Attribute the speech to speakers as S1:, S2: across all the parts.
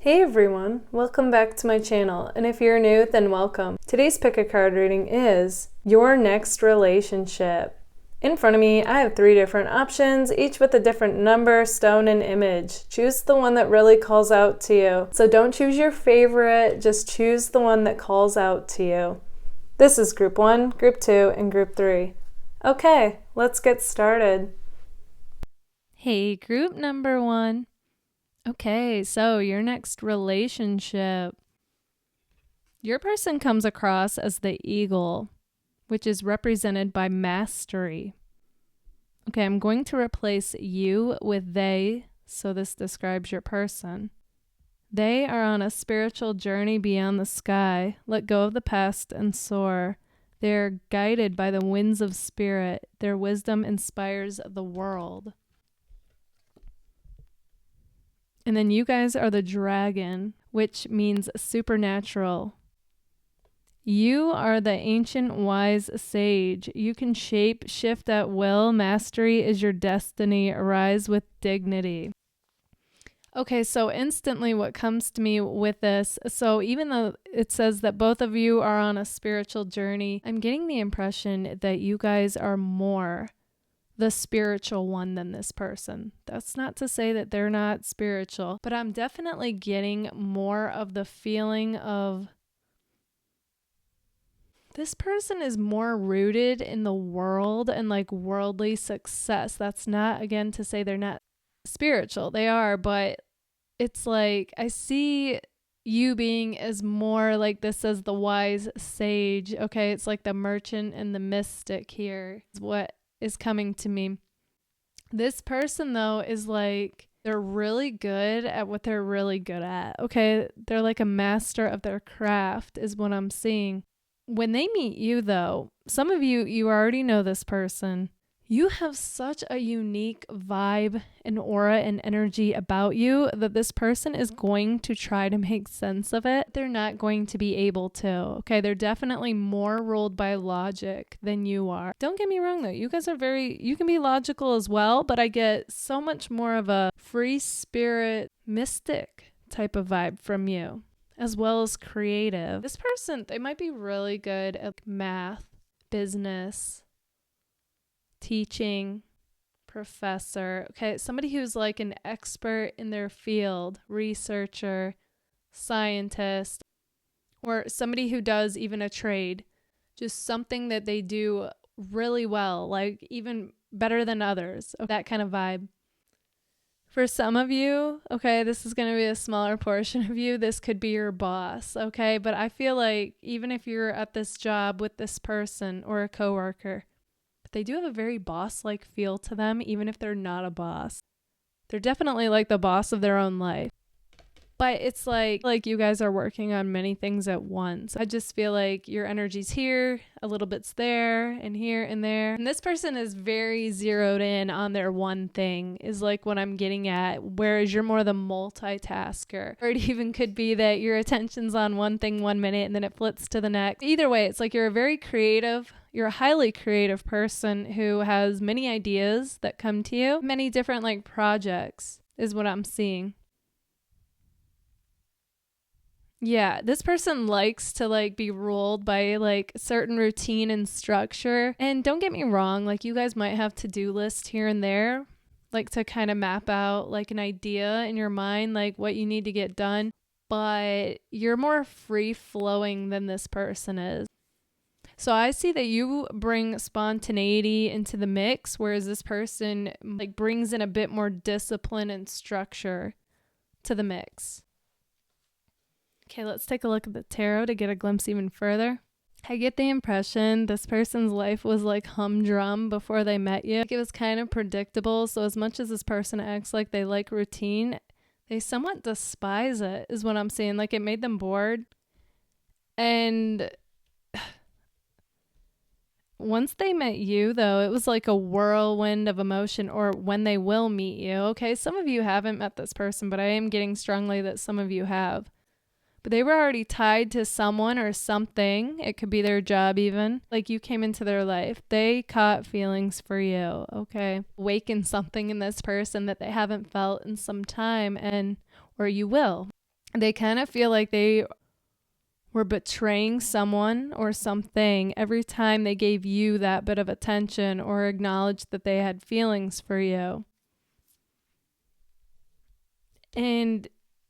S1: Hey everyone, welcome back to my channel, and if you're new, then welcome. Today's pick a card reading is your next relationship. In front of me, I have 3 different options, each with a different number, stone, and image. Choose the one that really calls out to you. So don't choose your favorite, just choose the one that calls out to you. This is Group 1, Group 2, and Group 3. Okay, let's get started. Hey, group number 1. Okay, so your next relationship. Your person comes across as the eagle, which is represented by mastery. Okay, I'm going to replace you with they, so this describes your person. They are on a spiritual journey beyond the sky. Let go of the past and soar. They are guided by the winds of spirit. Their wisdom inspires the world. And then you guys are the dragon, which means supernatural. You are the ancient wise sage. You can shape, shift at will. Mastery is your destiny. Arise with dignity. Okay, so instantly what comes to me with this, so even though it says that both of you are on a spiritual journey, I'm getting the impression that you guys are more the spiritual one than this person. That's not to say that they're not spiritual, but I'm definitely getting more of the feeling of this person is more rooted in the world and like worldly success. That's not, again, to say they're not spiritual. They are, but it's like I see you being as more like this as the wise sage. Okay, it's like the merchant and the mystic here is what is coming to me. This person though is like they're really good at what they're really good at. Okay, they're like a master of their craft is what I'm seeing. When they meet you though, some of you already know this person. You have such a unique vibe and aura and energy about you that this person is going to try to make sense of it. They're not going to be able to. Okay, they're definitely more ruled by logic than you are. Don't get me wrong though, you guys are you can be logical as well, but I get so much more of a free spirit, mystic type of vibe from you, as well as creative. This person, they might be really good at math, business, teaching, professor. Okay, somebody who's like an expert in their field, researcher, scientist, or somebody who does even a trade, just something that they do really well, like even better than others, that kind of vibe. For some of you, okay, this is going to be a smaller portion of you. This could be your boss, okay? But I feel like even if you're at this job with this person or a coworker, they do have a very boss-like feel to them, even if they're not a boss. They're definitely like the boss of their own life. But it's like you guys are working on many things at once. I just feel like your energy's here, a little bit's there, and here and there. And this person is very zeroed in on their one thing, is like what I'm getting at, whereas you're more the multitasker. Or it even could be that your attention's on one thing 1 minute and then it flips to the next. Either way, it's like you're a highly creative person who has many ideas that come to you, many different like projects is what I'm seeing. Yeah, this person likes to like be ruled by like certain routine and structure. And don't get me wrong, like you guys might have to-do lists here and there, like to kind of map out like an idea in your mind, like what you need to get done. But you're more free flowing than this person is. So I see that you bring spontaneity into the mix, whereas this person like brings in a bit more discipline and structure to the mix. Okay, let's take a look at the tarot to get a glimpse even further. I get the impression this person's life was like humdrum before they met you. Like it was kind of predictable, so as much as this person acts like they like routine, they somewhat despise it, is what I'm seeing. Like it made them bored. And once they met you, though, it was like a whirlwind of emotion, or when they will meet you. Okay, some of you haven't met this person, but I am getting strongly that some of you have. But they were already tied to someone or something. It could be their job even. Like you came into their life. They caught feelings for you, okay? Awaken something in this person that they haven't felt in some time, or you will. They kind of feel like they were betraying someone or something every time they gave you that bit of attention or acknowledged that they had feelings for you. And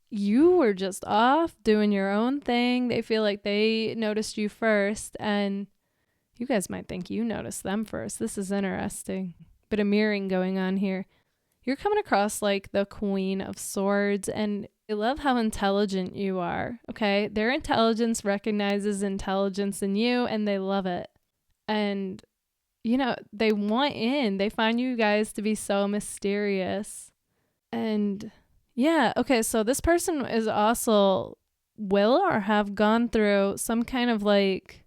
S1: you were just off doing your own thing. They feel like they noticed you first, and you guys might think you noticed them first. This is interesting. Bit of mirroring going on here. You're coming across like the Queen of Swords, and I love how intelligent you are, okay? Their intelligence recognizes intelligence in you, and they love it. And, you know, they want in. They find you guys to be so mysterious. And yeah, okay, so this person is also will or have gone through some kind of like,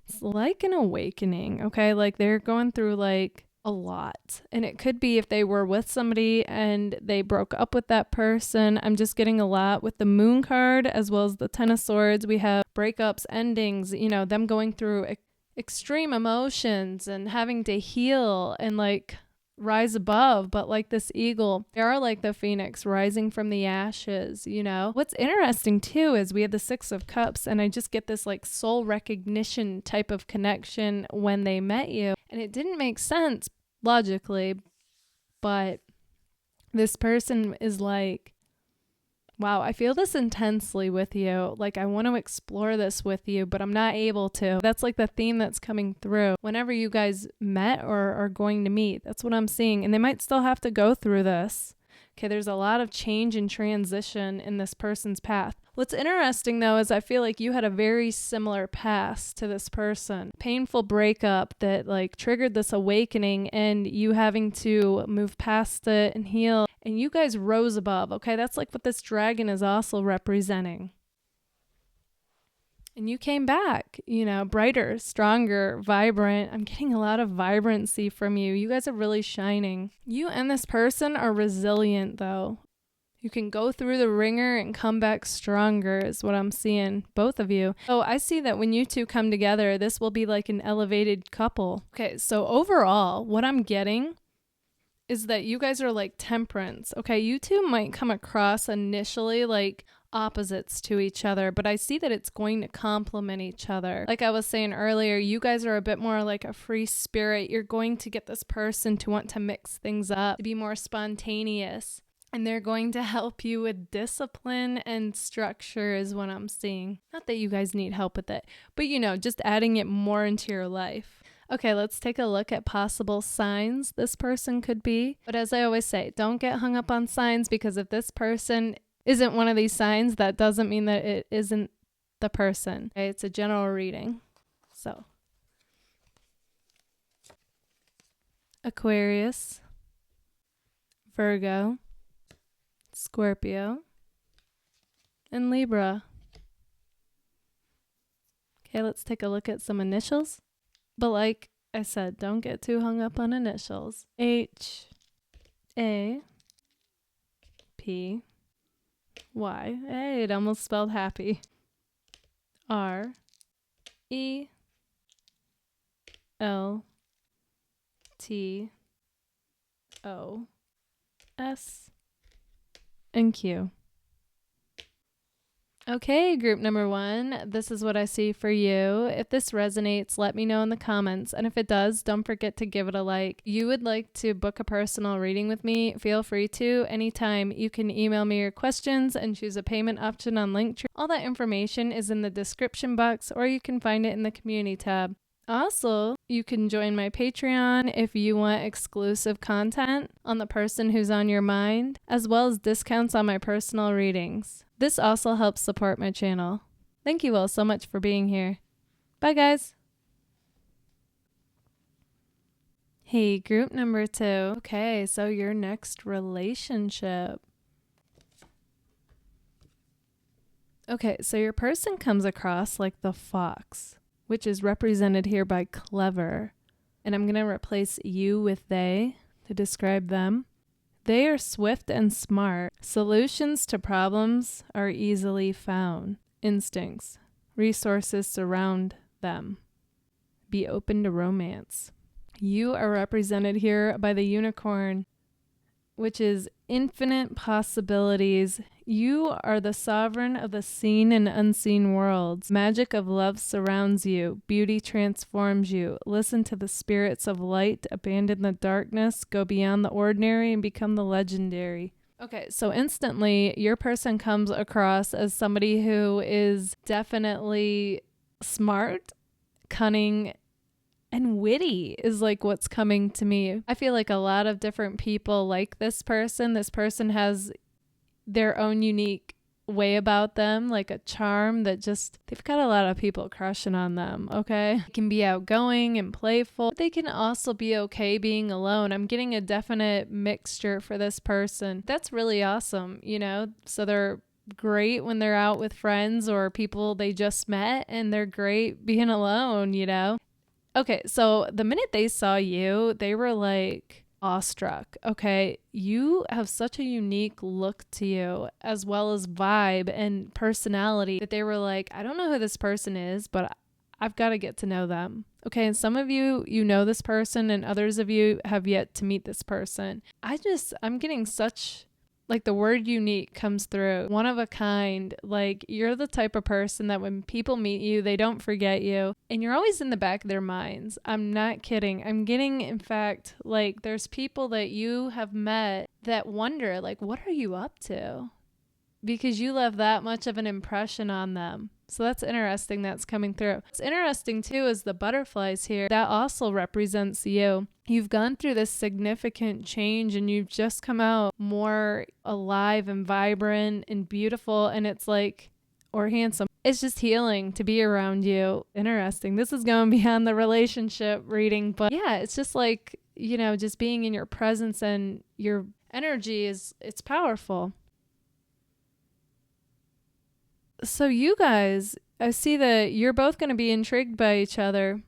S1: it's like an awakening, okay? Like they're going through like a lot. And it could be if they were with somebody and they broke up with that person. I'm just getting a lot with the Moon card as well as the Ten of Swords. We have breakups, endings, you know, them going through extreme emotions and having to heal and like rise above. But like this eagle, they are like the phoenix rising from the ashes, you know. What's interesting too is we have the Six of Cups, and I just get this like soul recognition type of connection when they met you, and it didn't make sense logically, but this person is like, wow, I feel this intensely with you. Like, I want to explore this with you, but I'm not able to. That's like the theme that's coming through. Whenever you guys met or are going to meet, that's what I'm seeing. And they might still have to go through this. Okay, there's a lot of change and transition in this person's path. What's interesting, though, is I feel like you had a very similar past to this person. Painful breakup that, like, triggered this awakening and you having to move past it and heal. And you guys rose above, okay? That's like what this dragon is also representing. And you came back, you know, brighter, stronger, vibrant. I'm getting a lot of vibrancy from you. You guys are really shining. You and this person are resilient, though. You can go through the ringer and come back stronger is what I'm seeing, both of you. So I see that when you two come together, this will be like an elevated couple. Okay, so overall, what I'm getting is that you guys are like temperance. Okay, you two might come across initially like opposites to each other, but I see that it's going to complement each other. Like I was saying earlier, you guys are a bit more like a free spirit. You're going to get this person to want to mix things up, to be more spontaneous. And they're going to help you with discipline and structure is what I'm seeing. Not that you guys need help with it, but you know, just adding it more into your life. Okay, let's take a look at possible signs this person could be. But as I always say, don't get hung up on signs, because if this person isn't one of these signs, that doesn't mean that it isn't the person. Okay, it's a general reading. So, Aquarius, Virgo, Scorpio, and Libra. Okay, let's take a look at some initials. But like I said, don't get too hung up on initials. H, A, P, Y. Hey, it almost spelled happy. R, E, L, T, O, S, and Q. Okay, group number 1, this is what I see for you. If this resonates, let me know in the comments. And if it does, don't forget to give it a like. You would like to book a personal reading with me, feel free to anytime. You can email me your questions and choose a payment option on Linktree. All that information is in the description box, or you can find it in the community tab. Also, you can join my Patreon if you want exclusive content on the person who's on your mind, as well as discounts on my personal readings. This also helps support my channel. Thank you all so much for being here. Bye, guys. Hey, group number 2. Okay, so your next relationship. Okay, so your person comes across like the fox, which is represented here by clever. And I'm going to replace you with they to describe them. They are swift and smart. Solutions to problems are easily found. Instincts. Resources surround them. Be open to romance. You are represented here by the unicorn, which is infinite possibilities. You are the sovereign of the seen and unseen worlds. Magic of love surrounds you. Beauty transforms you. Listen to the spirits of light. Abandon the darkness. Go beyond the ordinary and become the legendary. Okay, so instantly your person comes across as somebody who is definitely smart, cunning, and witty is like what's coming to me. I feel like a lot of different people like this person. This person has their own unique way about them, like a charm that just, they've got a lot of people crushing on them, okay? They can be outgoing and playful. They can also be okay being alone. I'm getting a definite mixture for this person. That's really awesome, you know? So they're great when they're out with friends or people they just met, and they're great being alone, you know? Okay, so the minute they saw you, they were like awestruck. Okay, you have such a unique look to you, as well as vibe and personality, that they were like, I don't know who this person is, but I've got to get to know them. Okay, and some of you know this person, and others of you have yet to meet this person. I'm getting such, like, the word unique comes through. One of a kind. Like, you're the type of person that when people meet you, they don't forget you. And you're always in the back of their minds. I'm not kidding. I'm getting, in fact, like, there's people that you have met that wonder, like, what are you up to? Because you left that much of an impression on them. So that's interesting that's coming through. What's interesting too is the butterflies here. That also represents you. You've gone through this significant change and you've just come out more alive and vibrant and beautiful, and it's like, or handsome. It's just healing to be around you. Interesting. This is going beyond the relationship reading, but yeah, it's just like, you know, just being in your presence and your energy it's powerful. So you guys, I see that you're both going to be intrigued by each other.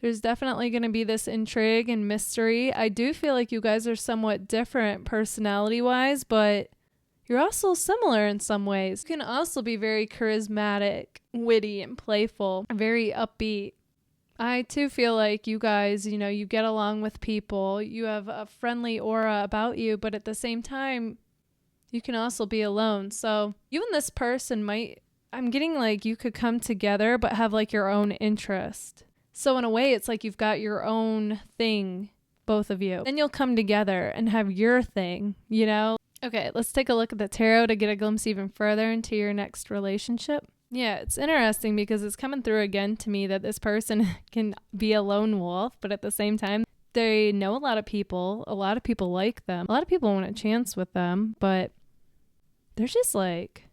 S1: There's definitely going to be this intrigue and mystery. I do feel like you guys are somewhat different personality-wise, but you're also similar in some ways. You can also be very charismatic, witty, and playful, very upbeat. I too feel like you guys, you know, you get along with people. You have a friendly aura about you, but at the same time, you can also be alone. So you and this person I'm getting like you could come together, but have like your own interest. So in a way, it's like you've got your own thing, both of you. Then you'll come together and have your thing, you know? Okay, let's take a look at the tarot to get a glimpse even further into your next relationship. Yeah, it's interesting because it's coming through again to me that this person can be a lone wolf, but at the same time, they know a lot of people like them. A lot of people want a chance with them, but they're just like,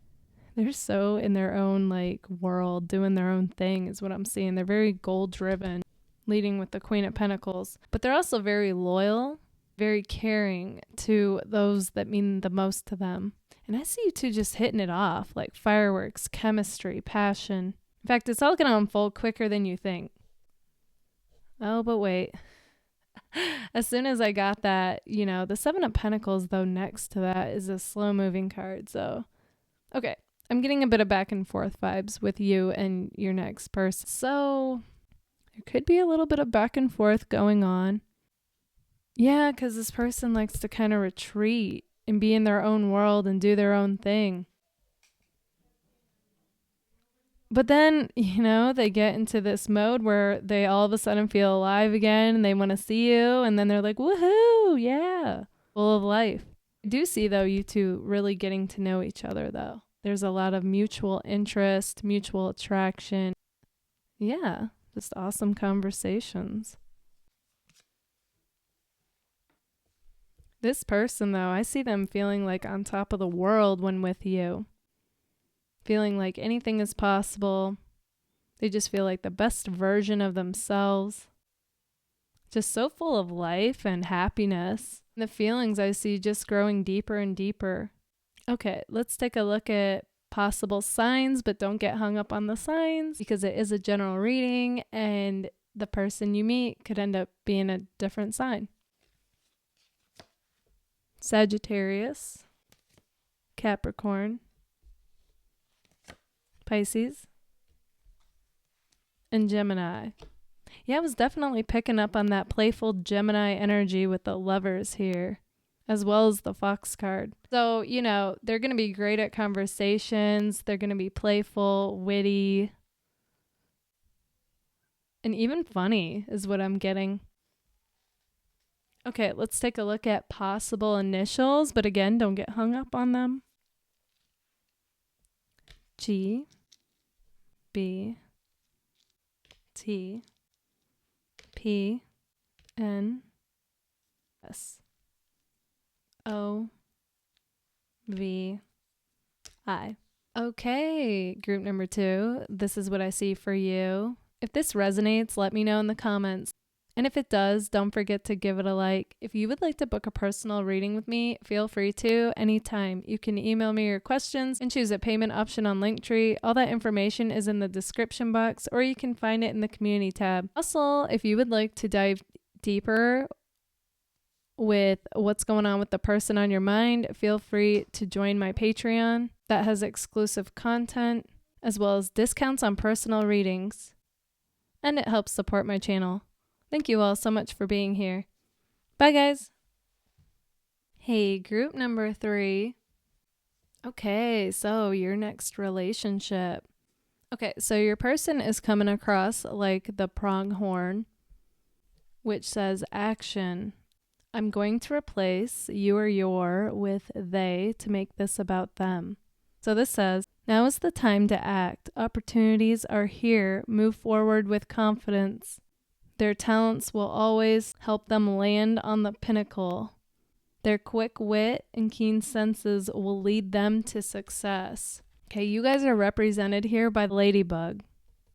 S1: they're so in their own like world, doing their own thing is what I'm seeing. They're very goal driven, leading with the Queen of Pentacles, but they're also very loyal, very caring to those that mean the most to them. And I see you two just hitting it off like fireworks, chemistry, passion. In fact, it's all going to unfold quicker than you think. Oh, but wait. As soon as I got that, you know, the Seven of Pentacles, though, next to that is a slow-moving card. So, okay, I'm getting a bit of back and forth vibes with you and your next person. So, there could be a little bit of back and forth going on. Yeah, because this person likes to kind of retreat and be in their own world and do their own thing. But then, you know, they get into this mode where they all of a sudden feel alive again and they want to see you. And then they're like, woohoo, yeah, full of life. I do see, though, you two really getting to know each other, though. There's a lot of mutual interest, mutual attraction. Yeah, just awesome conversations. This person, though, I see them feeling like on top of the world when with you. Feeling like anything is possible. They just feel like the best version of themselves. Just so full of life and happiness. The feelings I see just growing deeper and deeper. Okay, let's take a look at possible signs, but don't get hung up on the signs because it is a general reading and the person you meet could end up being a different sign. Sagittarius, Capricorn, Pisces, and Gemini. Yeah, I was definitely picking up on that playful Gemini energy with the Lovers here. as well as the Fox card. So, they're going to be great at conversations. They're going to be playful, witty, and even funny is what I'm getting. Okay, let's take a look at possible initials, but again, don't get hung up on them. G, B, T, P, N, S, O, V, I. Okay, group number 2, this is what I see for you. If this resonates, let me know in the comments. And if it does, don't forget to give it a like. If you would like to book a personal reading with me, feel free to anytime. You can email me your questions and choose a payment option on Linktree. All that information is in the description box, or you can find it in the community tab. Also, if you would like to dive deeper with what's going on with the person on your mind, feel free to join my Patreon. That has exclusive content as well as discounts on personal readings. And it helps support my channel. Thank you all so much for being here. Bye, guys. Hey, group number 3. Okay, so your next relationship. Okay, so your person is coming across like the pronghorn, which says action. I'm going to replace you or your with they to make this about them. So this says, now is the time to act. Opportunities are here. Move forward with confidence. Their talents will always help them land on the pinnacle. Their quick wit and keen senses will lead them to success. Okay, you guys are represented here by the ladybug.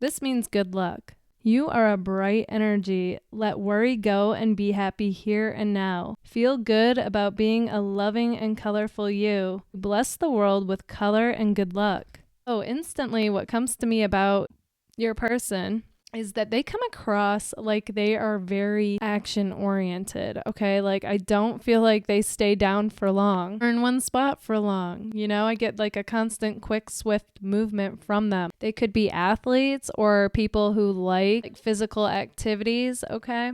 S1: This means good luck. You are a bright energy. Let worry go and be happy here and now. Feel good about being a loving and colorful you. Bless the world with color and good luck. Oh, instantly what comes to me about your person is that they come across like they are very action oriented. Okay. Like I don't feel like they stay down for long or in one spot for long. I get like a constant, quick, swift movement from them. They could be athletes or people who like physical activities. Okay.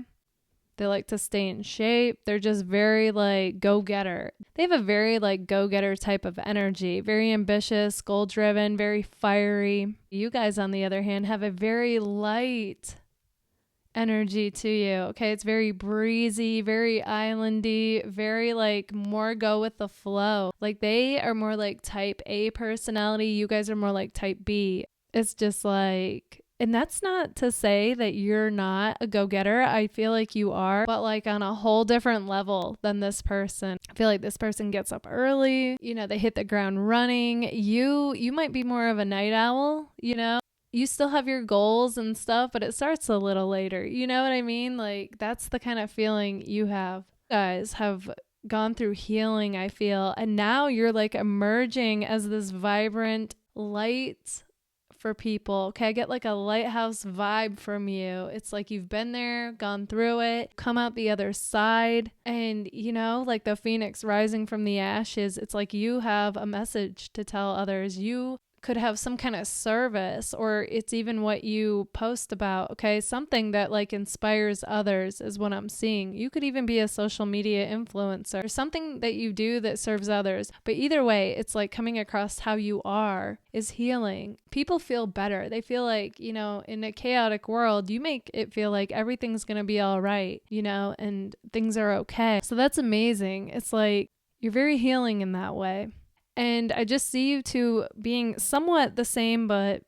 S1: They like to stay in shape. They're just very like go-getter. They have a very like go-getter type of energy, very ambitious, goal-driven, very fiery. You guys, on the other hand, have a very light energy to you. Okay, it's very breezy, very islandy, very like more go with the flow. Like they are more like type A personality. You guys are more like type B. It's just like, and that's not to say that you're not a go-getter. I feel like you are, but like on a whole different level than this person. I feel like this person gets up early, they hit the ground running. You might be more of a night owl, You still have your goals and stuff, but it starts a little later. You know what I mean? Like that's the kind of feeling you have. You guys have gone through healing, I feel, and now you're like emerging as this vibrant light for people. Okay, I get like a lighthouse vibe from you. It's like you've been there, gone through it, come out the other side, and like the phoenix rising from the ashes, it's like you have a message to tell others. You could have some kind of service, or it's even what you post about, okay? Something that like inspires others is what I'm seeing. You could even be a social media influencer, or something that you do that serves others. But either way, it's like coming across how you are is healing. People feel better. They feel like, in a chaotic world, you make it feel like everything's going to be all right, and things are okay. So that's amazing. It's like you're very healing in that way. And I just see you two being somewhat the same, but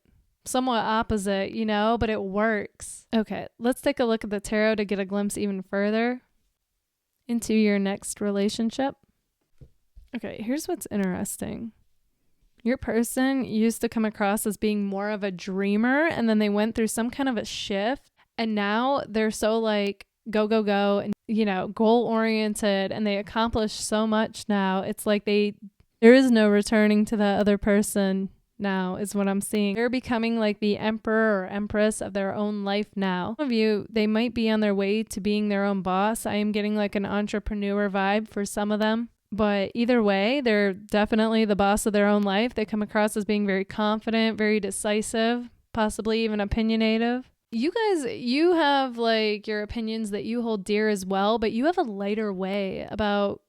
S1: somewhat opposite, but it works. Okay, let's take a look at the tarot to get a glimpse even further into your next relationship. Okay, here's what's interesting. Your person used to come across as being more of a dreamer, and then they went through some kind of a shift, and now they're so like go, go, go, and, goal oriented, and they accomplish so much now. It's like there is no returning to that other person now is what I'm seeing. They're becoming like the emperor or empress of their own life now. Some of you, they might be on their way to being their own boss. I am getting like an entrepreneur vibe for some of them. But either way, they're definitely the boss of their own life. They come across as being very confident, very decisive, possibly even opinionative. You guys, you have like your opinions that you hold dear as well, but you have a lighter way about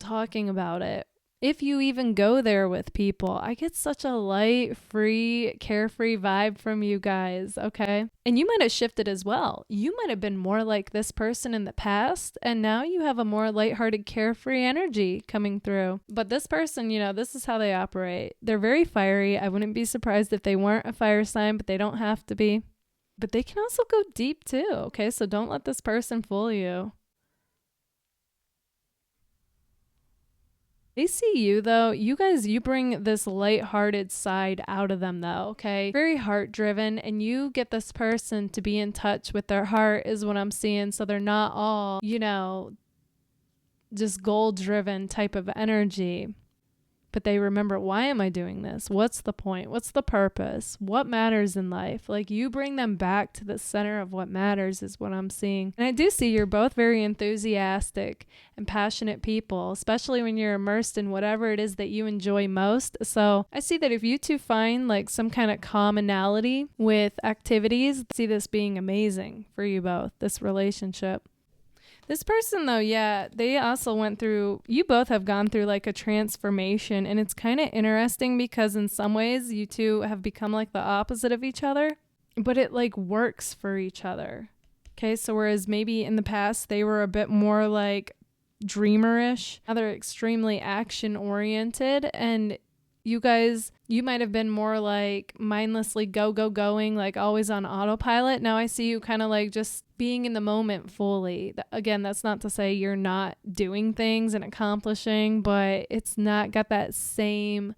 S1: talking about it. If you even go there with people, I get such a light, free, carefree vibe from you guys, okay? And you might have shifted as well. You might have been more like this person in the past, and now you have a more lighthearted, carefree energy coming through. But this person, this is how they operate. They're very fiery. I wouldn't be surprised if they weren't a fire sign, but they don't have to be. But they can also go deep too, okay? So don't let this person fool you. They see you though. You guys, you bring this lighthearted side out of them though, okay? Very heart driven, and you get this person to be in touch with their heart is what I'm seeing. So they're not all, just goal driven type of energy. But they remember, why am I doing this? What's the point? What's the purpose? What matters in life? Like, you bring them back to the center of what matters is what I'm seeing. And I do see you're both very enthusiastic and passionate people, especially when you're immersed in whatever it is that you enjoy most. So I see that if you two find like some kind of commonality with activities, I see this being amazing for you both, this relationship. This person though, yeah, they also went through, you both have gone through like a transformation, and it's kind of interesting because in some ways you two have become like the opposite of each other, but it like works for each other. Okay, so whereas maybe in the past they were a bit more like dreamerish, now they're extremely action oriented, and you guys, you might have been more like mindlessly going, like always on autopilot. Now I see you kind of like just being in the moment fully. Again, that's not to say you're not doing things and accomplishing, but it's not got that same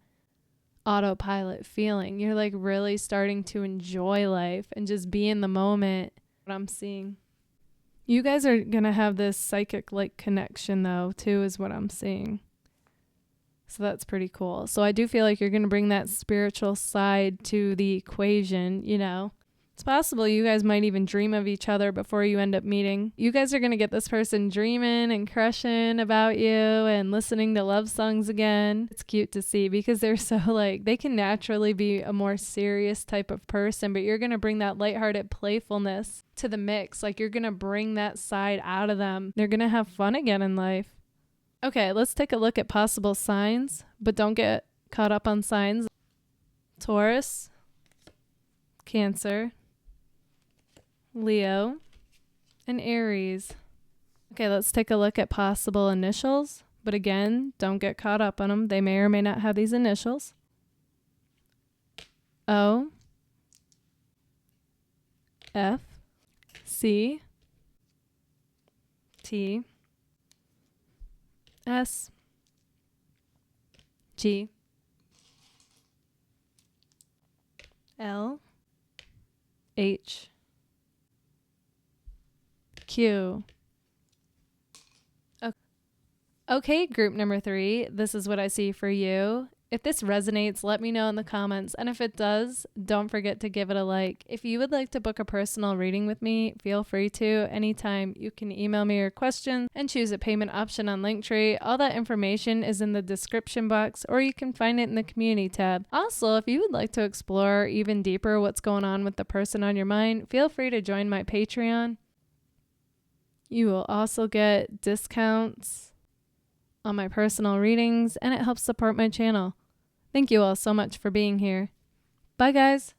S1: autopilot feeling. You're like really starting to enjoy life and just be in the moment. What I'm seeing. You guys are going to have this psychic like connection though, too, is what I'm seeing. So that's pretty cool. So I do feel like you're going to bring that spiritual side to the equation, It's possible you guys might even dream of each other before you end up meeting. You guys are going to get this person dreaming and crushing about you and listening to love songs again. It's cute to see because they're so like, they can naturally be a more serious type of person, but you're going to bring that lighthearted playfulness to the mix. Like, you're going to bring that side out of them. They're going to have fun again in life. Okay, let's take a look at possible signs, but don't get caught up on signs. Taurus, Cancer, Leo, and Aries. Okay, let's take a look at possible initials, but again, don't get caught up on them. They may or may not have these initials. O, F, C, T, S, G, L, H, Q. Okay, group number 3, this is what I see for you. If this resonates, let me know in the comments. And if it does, don't forget to give it a like. If you would like to book a personal reading with me, feel free to anytime. You can email me your questions and choose a payment option on Linktree. All that information is in the description box, or you can find it in the community tab. Also, if you would like to explore even deeper what's going on with the person on your mind, feel free to join my Patreon. You will also get discounts on my personal readings, and it helps support my channel. Thank you all so much for being here. Bye, guys.